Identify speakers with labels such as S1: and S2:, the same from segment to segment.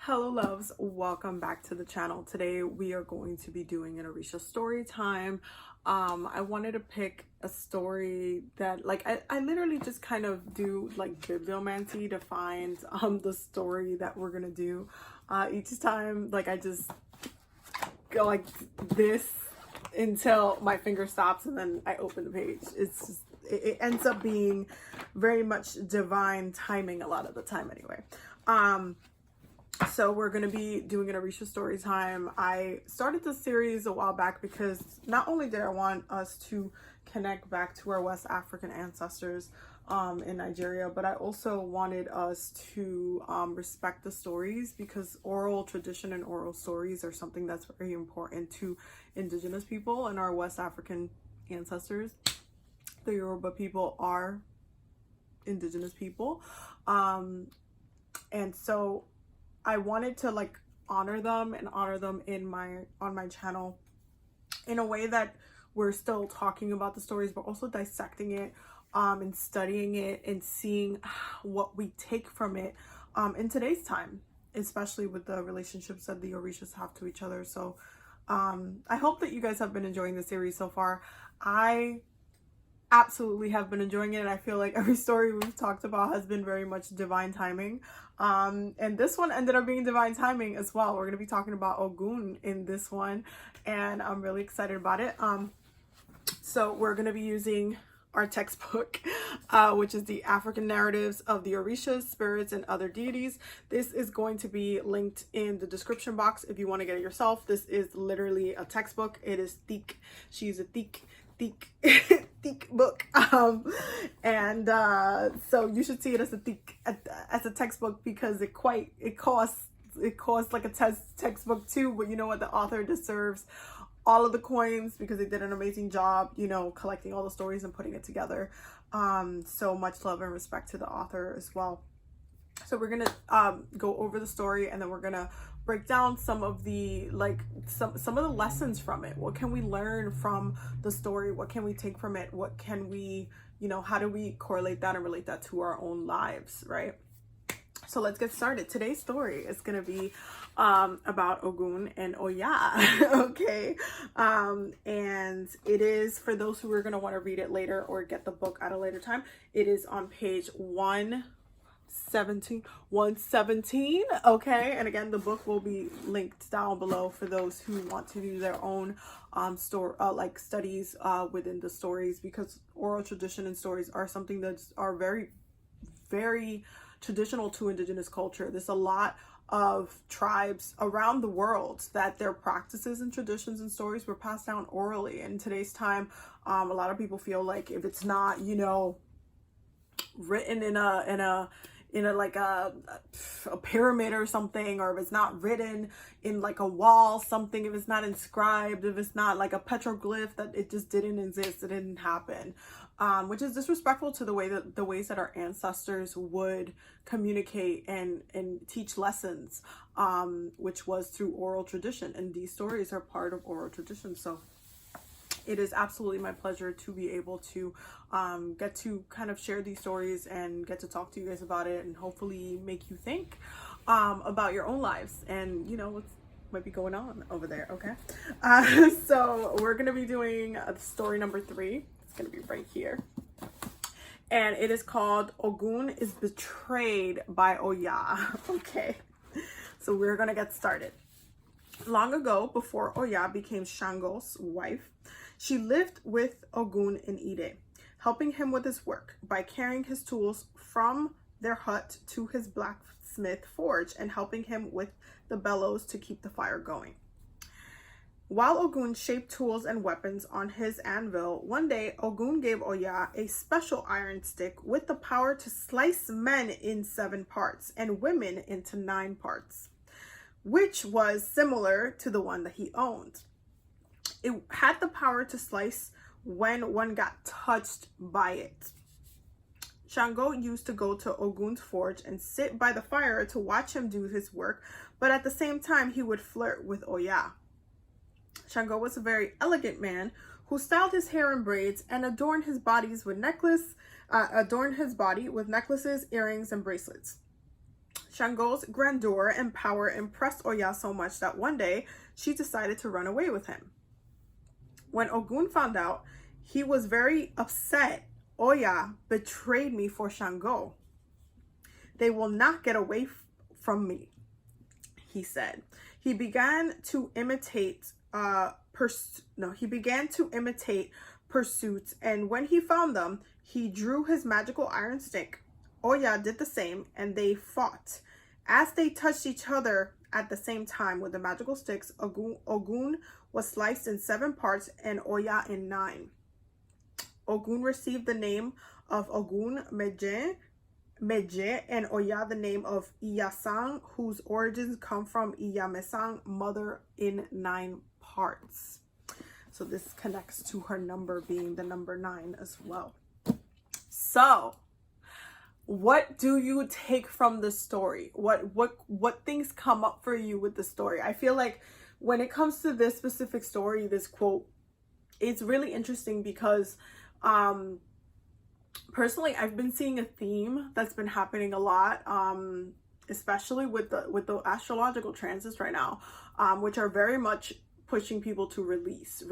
S1: Hello loves, welcome back to the channel. Today we are going to be doing an Orisha story time. I wanted to pick a story that I literally just kind of do like bibliomancy to find the story that we're gonna do. Each time I just go like this until my finger stops and then I open the page. It ends up being very much divine timing a lot of the time anyway. So we're going to be doing an Orisha story time. I started this series a while back because not only did I want us to connect back to our West African ancestors in Nigeria, but I also wanted us to respect the stories, because oral tradition and oral stories are something that's very important to indigenous people and our West African ancestors. The Yoruba people are indigenous people. And so I wanted to honor them on my channel in a way that we're still talking about the stories, but also dissecting it and studying it and seeing what we take from it in today's time, especially with the relationships that the Orishas have to each other. So I hope that you guys have been enjoying the series so far. I absolutely have been enjoying it, and I feel like every story we've talked about has been very much divine timing, and this one ended up being divine timing as well. We're going to be talking about Ogun in this one, and I'm really excited about it. So we're going to be using our textbook, which is the African Narratives of the Orishas, Spirits, and Other Deities. This is going to be linked in the description box if you want to get it yourself. This is literally a textbook. It is thick. She's a thick book, so you should see it as a textbook, because it costs like a textbook too. But you know what, the author deserves all of the coins because they did an amazing job, collecting all the stories and putting it together. So much love and respect to the author as well. So we're gonna go over the story, and then we're gonna break down some of the some of the lessons from it. What can we learn from the story? What can we take from it? What can we, how do we correlate that and relate that to our own lives, right? So let's get started. Today's story is gonna be about Ogun and OYA. Okay, and it is, for those who are gonna want to read it later or get the book at a later time, it is on page 117. Okay, and again, the book will be linked down below for those who want to do their own studies within the stories, because oral tradition and stories are something that are very, very traditional to indigenous culture. There's a lot of tribes around the world that their practices and traditions and stories were passed down orally. And in today's time, a lot of people feel like if it's not, written in a pyramid or something, or if it's not written in like a wall, something, if it's not inscribed, if it's not like a petroglyph, that it just didn't exist, it didn't happen, which is disrespectful to the ways that our ancestors would communicate and teach lessons, which was through oral tradition, and these stories are part of oral tradition. So it is absolutely my pleasure to be able to get to kind of share these stories and get to talk to you guys about it, and hopefully make you think about your own lives and what might be going on over there. Okay, so we're gonna be doing story number 3. It's gonna be right here, and it is called Ogun is Betrayed by OYA. Okay, so we're gonna get started. Long ago, before OYA became Shango's wife, she lived with Ogun in Ide, helping him with his work by carrying his tools from their hut to his blacksmith forge and helping him with the bellows to keep the fire going. While Ogun shaped tools and weapons on his anvil, one day Ogun gave OYA a special iron stick with the power to slice men in 7 parts and women into 9 parts, which was similar to the one that he owned. It had the power to slice when one got touched by it. Shango used to go to Ogun's forge and sit by the fire to watch him do his work, but at the same time he would flirt with OYA. Shango was a very elegant man who styled his hair in braids and adorned his body with necklaces, earrings, and bracelets. Shango's grandeur and power impressed Oya so much that one day she decided to run away with him. When Ogun found out, he was very upset. Oya betrayed me for Shango. They will not get away from me, he said. He began to imitate pursuits, and when he found them, he drew his magical iron stick. Oya did the same, and they fought. As they touched each other at the same time with the magical sticks, Ogun was sliced in 7 parts and Oya in 9. Ogun received the name of Ogun Meje, and Oya the name of Iyasang, whose origins come from Iyamesang, mother in 9 parts. So this connects to her number being the number 9 as well. So, what do you take from the story? What things come up for you with the story? I feel like when it comes to this specific story, this quote, it's really interesting because personally, I've been seeing a theme that's been happening a lot, especially with the astrological transits right now, which are very much pushing people to release.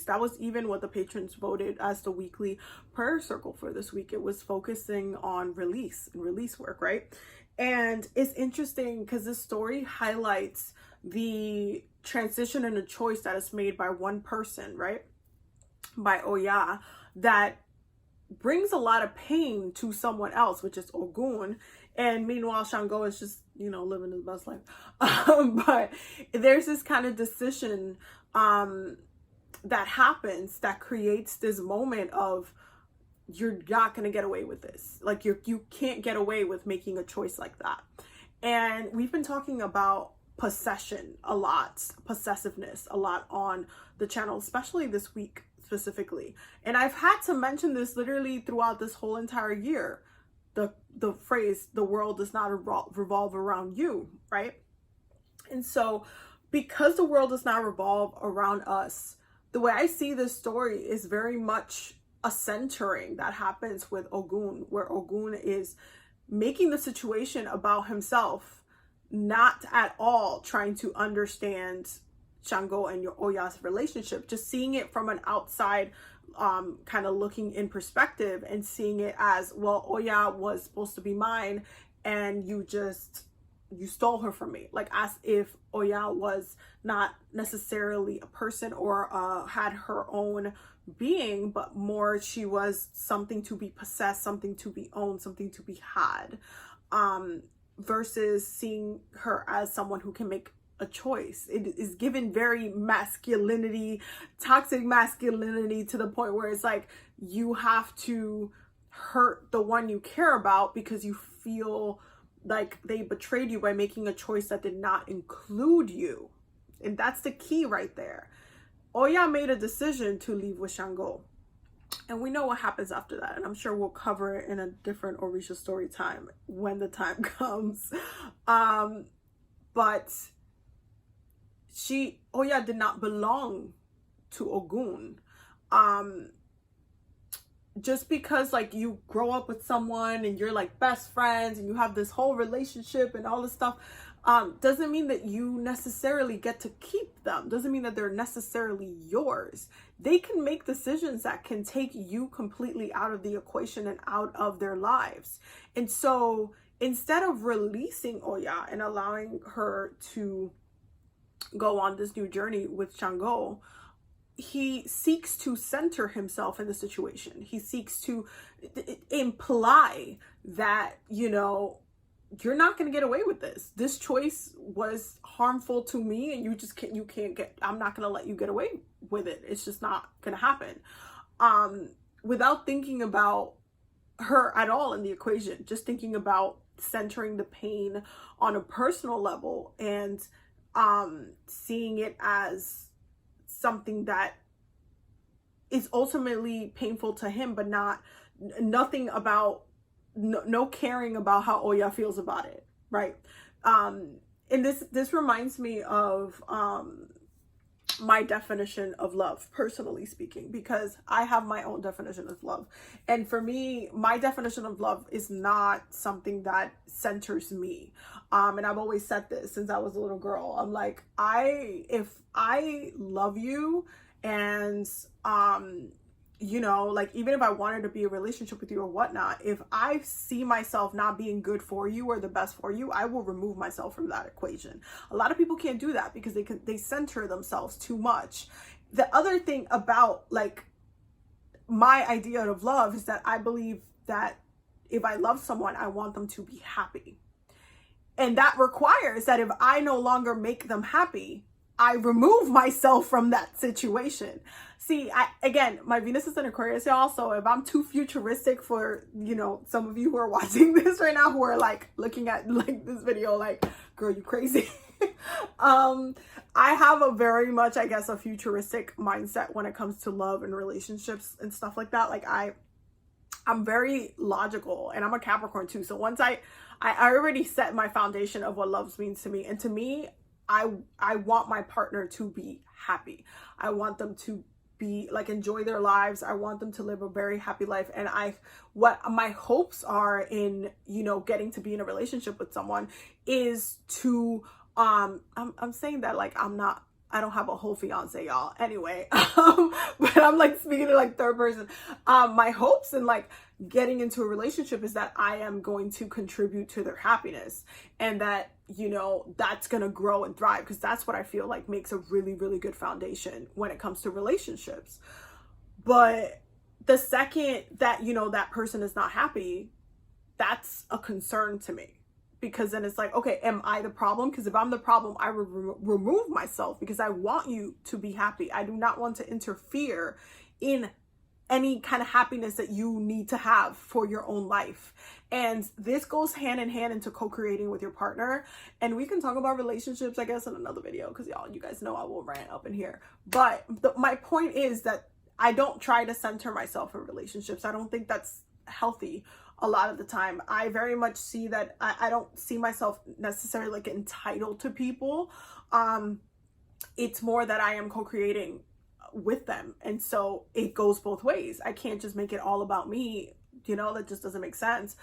S1: That was even what the patrons voted as the weekly prayer circle for this week. It was focusing on release and release work, right? And it's interesting because this story highlights the transition and the choice that is made by one person, right? By Oya, that brings a lot of pain to someone else, which is Ogun. And meanwhile, Shango is just, living his best life. But there's this kind of decision that happens that creates this moment of, you're not going to get away with this. Like you can't get away with making a choice like that. And we've been talking about possession a lot, possessiveness a lot on the channel, especially this week specifically. And I've had to mention this literally throughout this whole entire year. The phrase, the world does not revolve around you, right? And so because the world does not revolve around us, the way I see this story is very much a centering that happens with Ogun, where Ogun is making the situation about himself, not at all trying to understand Shango and your Oya's relationship, just seeing it from an outside kind of looking in perspective and seeing it as, well, Oya was supposed to be mine and you stole her from me, like as if Oya was not necessarily a person or had her own being, but more she was something to be possessed, something to be owned, something to be had, versus seeing her as someone who can make a choice. It is given very masculinity, toxic masculinity, to the point where it's like you have to hurt the one you care about because you feel like they betrayed you by making a choice that did not include you. And that's the key right there. Oya made a decision to leave with Shango. And we know what happens after that. And I'm sure we'll cover it in a different Orisha story time when the time comes. But Oya did not belong to Ogun. Just because like you grow up with someone and you're like best friends and you have this whole relationship and all this stuff, doesn't mean that you necessarily get to keep them. Doesn't mean that they're necessarily yours. They can make decisions that can take you completely out of the equation and out of their lives. And so instead of releasing Oya and allowing her to go on this new journey with Shango, he seeks to center himself in the situation. He seeks to imply that, you're not going to get away with this. This choice was harmful to me and I'm not going to let you get away with it. It's just not going to happen. Without thinking about her at all in the equation, just thinking about centering the pain on a personal level and seeing it as something that is ultimately painful to him, but nothing about no caring about how Oya feels about it, right? And this reminds me of my definition of love, personally speaking, because I have my own definition of love. And for me, my definition of love is not something that centers me. And I've always said this since I was a little girl. I'm like, if I love you, and you know, like, even if I wanted to be in a relationship with you or whatnot, if I see myself not being good for you or the best for you, I will remove myself from that equation. A lot of people can't do that because they center themselves too much. The other thing about, like, my idea of love is that I believe that if I love someone, I want them to be happy. And that requires that if I no longer make them happy, I remove myself from that situation. See, again, my Venus is in Aquarius, y'all. So if I'm too futuristic for, you know, some of you who are watching this right now, who are like looking at like this video, like, girl, you crazy. I have a very much, I guess, a futuristic mindset when it comes to love and relationships and stuff like that. Like, I'm very logical, and I'm a Capricorn too. So once I already set my foundation of what love means to me. And to me, I want my partner to be happy. I want them to be like, enjoy their lives. I want them to live a very happy life. And what my hopes are in, you know, getting to be in a relationship with someone is to, I'm saying that like, I don't have a whole fiance, y'all. Anyway, but I'm like speaking to like third person. My hopes in like getting into a relationship is that I am going to contribute to their happiness, and that, you know, that's going to grow and thrive, because that's what I feel like makes a really, really good foundation when it comes to relationships. But the second that, you know, that person is not happy, that's a concern to me. Because then it's like, okay, am I the problem? Because if I'm the problem, I will remove myself, because I want you to be happy. I do not want to interfere in any kind of happiness that you need to have for your own life. And this goes hand in hand into co-creating with your partner. And we can talk about relationships, I guess, in another video, because you guys know I will rant up in here. But my point is that I don't try to center myself in relationships. I don't think that's healthy. A lot of the time, I very much see that I don't see myself necessarily like entitled to people. It's more that I am co-creating with them. And so it goes both ways. I can't just make it all about me. You know, that just doesn't make sense.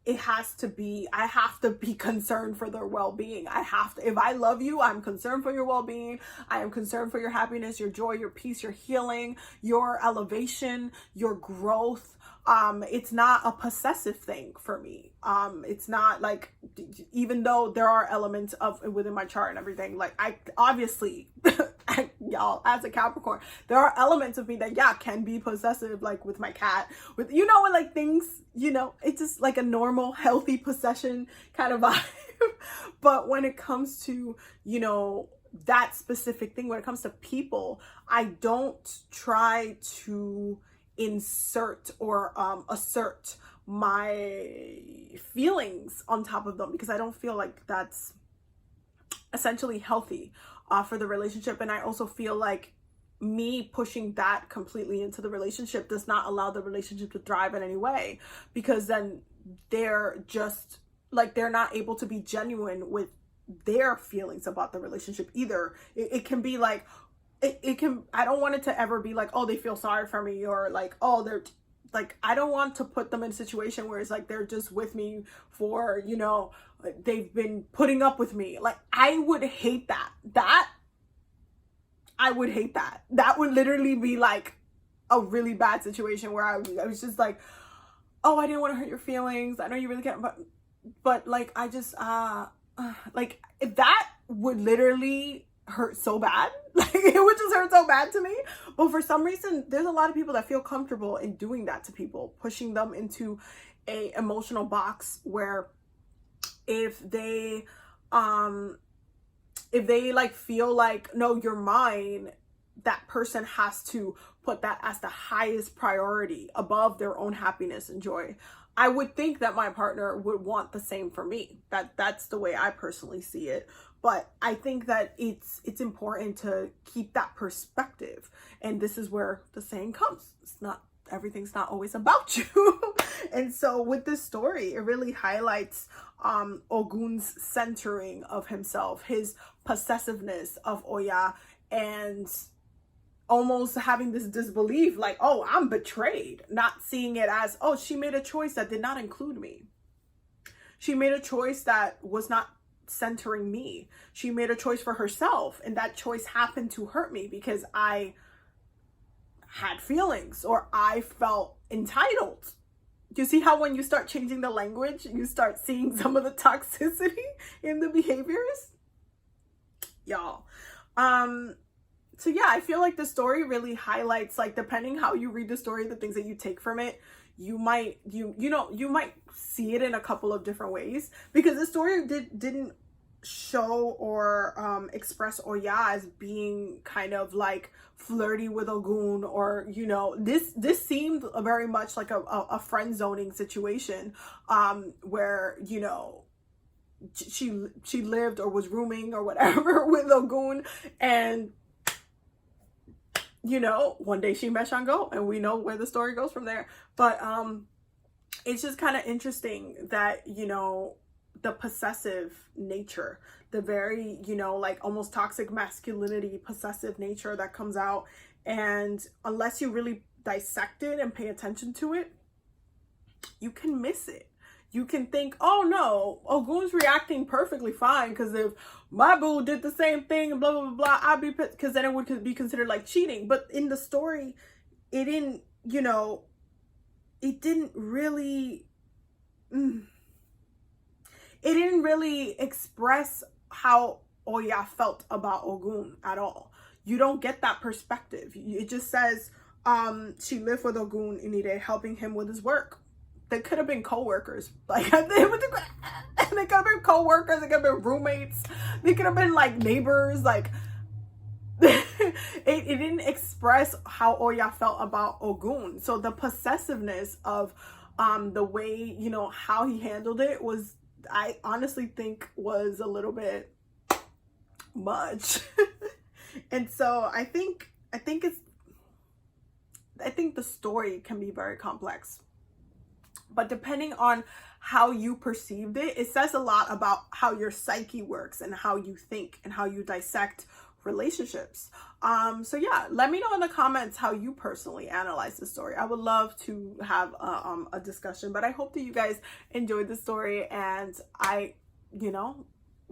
S1: It has to be, I have to be concerned for their well-being. If I love you, I'm concerned for your well-being. I am concerned for your happiness, your joy, your peace, your healing, your elevation, your growth. It's not a possessive thing for me. It's not like, even though there are elements of within my chart and everything, like I obviously, y'all, as a Capricorn, there are elements of me that, yeah, can be possessive, like with my cat, with, you know, when like things, you know, it's just like a normal, healthy possession kind of vibe. But when it comes to, you know, that specific thing, when it comes to people, I don't try to insert or assert my feelings on top of them, because I don't feel like that's essentially healthy for the relationship. And I also feel like me pushing that completely into the relationship does not allow the relationship to thrive in any way, because then they're just like, they're not able to be genuine with their feelings about the relationship either. It can be like, it can, I don't want it to ever be like, oh, they feel sorry for me, or like, oh, they're like, I don't want to put them in a situation where it's like, they're just with me for, you know, they've been putting up with me. Like, I would hate that. I would hate that. That would literally be like a really bad situation where I was just like, oh, I didn't want to hurt your feelings. I know you really can't, but like, I just, like, that would literally hurt so bad. Like, it would just hurt so bad to me. But for some reason, there's a lot of people that feel comfortable in doing that to people, pushing them into a emotional box where if they like feel like, no, you're mine, that person has to put that as the highest priority above their own happiness and joy. I would think that my partner would want the same for me. That's the way I personally see it. But I think that it's important to keep that perspective. And this is where the saying comes. Everything's not always about you. And so with this story, it really highlights Ogun's centering of himself, his possessiveness of Oya, and almost having this disbelief, like, oh, I'm betrayed, not seeing it as, oh, she made a choice that did not include me. She made a choice that was not centering me. She made a choice for herself, and that choice happened to hurt me because I had feelings or I felt entitled. You see how when you start changing the language, you start seeing some of the toxicity in the behaviors? Y'all. So yeah, I feel like the story really highlights, like, depending how you read the story, the things that you take from it, you might see it in a couple of different ways, because the story didn't show or express Oya as being kind of like flirty with Ogun, or this seemed very much like a friend zoning situation, where she lived or was rooming or whatever with Ogun, and one day she met Shango, and we know where the story goes from there. But it's just kind of interesting that the possessive nature, the very like almost toxic masculinity, possessive nature that comes out, and unless you really dissect it and pay attention to it, you can miss it. You can think, oh no, Ogun's reacting perfectly fine, because if my boo did the same thing and blah blah blah, I'd be pissed, because then it would be considered like cheating. But in the story, it didn't really express how Oya felt about Ogun at all. You don't get that perspective. It just says she lived with Ogun Inide, helping him with his work. They could have been co-workers. Like, they could have been co-workers, they could have been roommates, they could have been like neighbors. Like, it didn't express how Oya felt about Ogun. So the possessiveness of the way, how he handled it was, I honestly think, was a little bit much. And so I think the story can be very complex. But depending on how you perceived it, it says a lot about how your psyche works and how you think and how you dissect relationships. So yeah, let me know in the comments how you personally analyze the story. I would love to have a discussion, but I hope that you guys enjoyed the story, and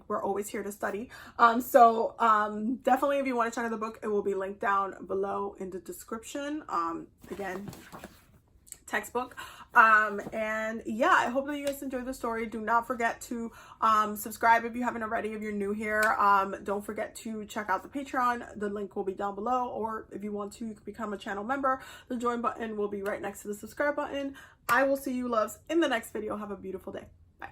S1: we're always here to study. Definitely, if you want to check out the book, it will be linked down below in the description. Again, textbook. And yeah, I hope that you guys enjoyed the story. Do not forget to subscribe if you haven't already, if you're new here. Don't forget to check out the Patreon. The link will be down below, or if you want to, you can become a channel member. The join button will be right next to the subscribe button. I will see you loves in the next video. Have a beautiful day. Bye.